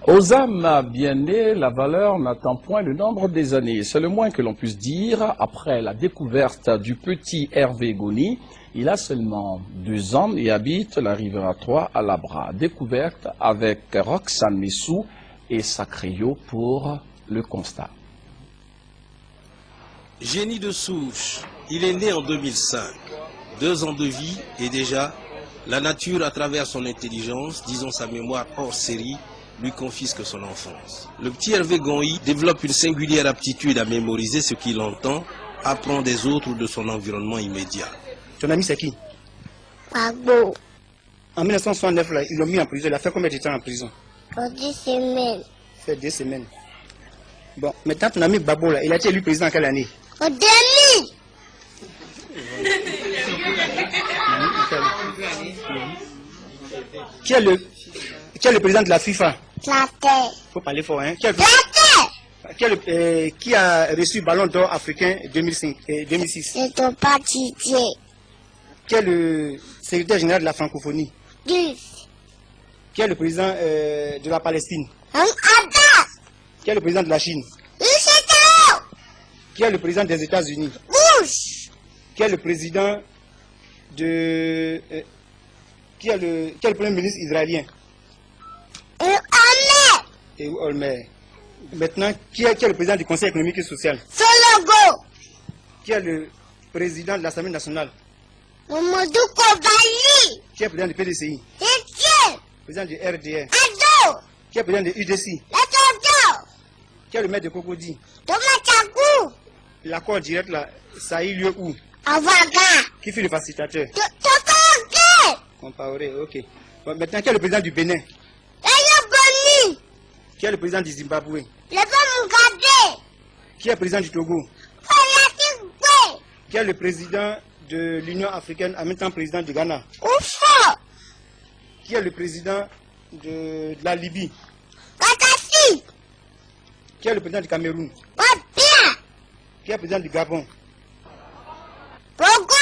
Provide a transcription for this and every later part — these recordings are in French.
Aux âmes bien nées, la valeur n'attend point le nombre des années. C'est le moins que l'on puisse dire. Après la découverte du petit Hervé Goni, il a seulement 2 ans et habite la Riviera 3 à Labra. Découverte avec Roxane Messou et Sacrio pour le constat. Génie de souche, il est né en 2005. 2 ans de vie et déjà, la nature à travers son intelligence, disons sa mémoire hors série, lui confisque son enfance. Le petit Hervé Goni développe une singulière aptitude à mémoriser ce qu'il entend, apprend des autres ou de son environnement immédiat. Ton ami c'est qui? Gbagbo. En 1969, là, ils l'ont mis en prison. Il a fait combien de temps en prison? Pour 10 semaines. Ça fait 2 semaines. Bon, maintenant ton ami Gbagbo, là, il a été élu président en quelle année? En 2000. Qui est le président de la FIFA? La terre. Faut parler fort, hein? La terre. Qui a reçu Ballon d'Or africain 2006? Je ne peux pas Didier. Qui est le secrétaire général de la francophonie? 10. Qui est le président de la Palestine? Abbas. Qui est le président de la Chine? Issetao. Qui est le président des États-Unis? Bush. Qui est le président de... qui est le premier ministre israélien? Ahmed. Et Olmer. Maintenant, qui est le président du Conseil économique et social? Sologo. Qui est le président de l'Assemblée nationale? Mamadou Kobali. Qui est le président du PDCI? Etienne. Président du RDR? Ado. Qui est le président de UDC? Latoto. Qui est le maire de Cocody? Tomatagou. L'accord direct là, ça a eu lieu où? Avaga. Qui fut le facilitateur? Tokoge. Compaoré, ok. Bon, maintenant, qui est le président du Bénin? Eyo Boni. Qui est le président du Zimbabwe? Le pas Mugabe. Qui est le président du Togo? Fayatigwe. Qui est le président de l'Union africaine, en même temps président du Ghana? Oufo. Qui est le président de la Libye? Kadhafi. Qui est le président du Cameroun? Wabia. Qui est le président du Gabon? Bogo.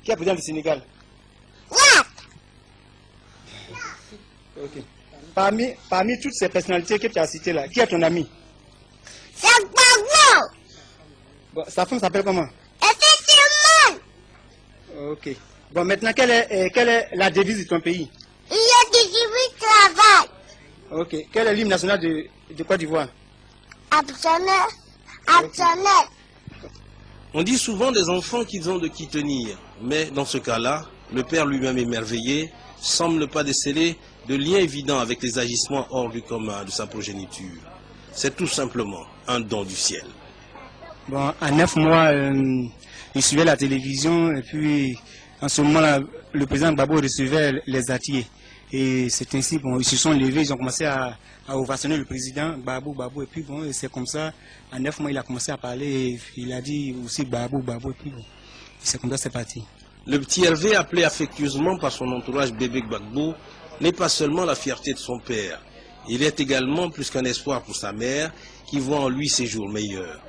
Qui est le président du Sénégal? Wap. Ok. Parmi toutes ces personnalités que tu as citées là, qui est ton ami? C'est Gbagbo. Bon, sa femme s'appelle comment? Effectivement. Ok. Bon, maintenant, quelle est la devise de ton pays? Il y a 18 travail. Ok. Quel est l'hymne national de Côte d'Ivoire? Absonnel. Absonnel. On dit souvent des enfants qu'ils ont de qui tenir, mais dans ce cas-là, le père lui-même émerveillé semble ne pas déceler de lien évident avec les agissements hors du commun de sa progéniture. C'est tout simplement un don du ciel. Bon, à 9 mois, il suivait la télévision et puis en ce moment-là, le président Gbagbo recevait les Atiers. Et c'est ainsi, bon, ils se sont levés, ils ont commencé à ovationner le président Gbagbo, et puis bon, c'est comme ça, à 9 mois, il a commencé à parler, et il a dit aussi Gbagbo, et puis bon, c'est comme ça, c'est parti. Le petit Hervé, appelé affectueusement par son entourage bébé Gbagbo, n'est pas seulement la fierté de son père, il est également plus qu'un espoir pour sa mère, qui voit en lui ses jours meilleurs.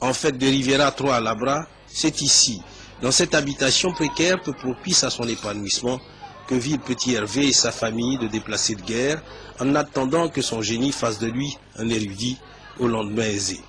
En fait, de Riviera 3 à Labra, c'est ici, dans cette habitation précaire peu propice à son épanouissement, que vit le petit Hervé et sa famille de déplacés de guerre, en attendant que son génie fasse de lui un érudit au lendemain aisé.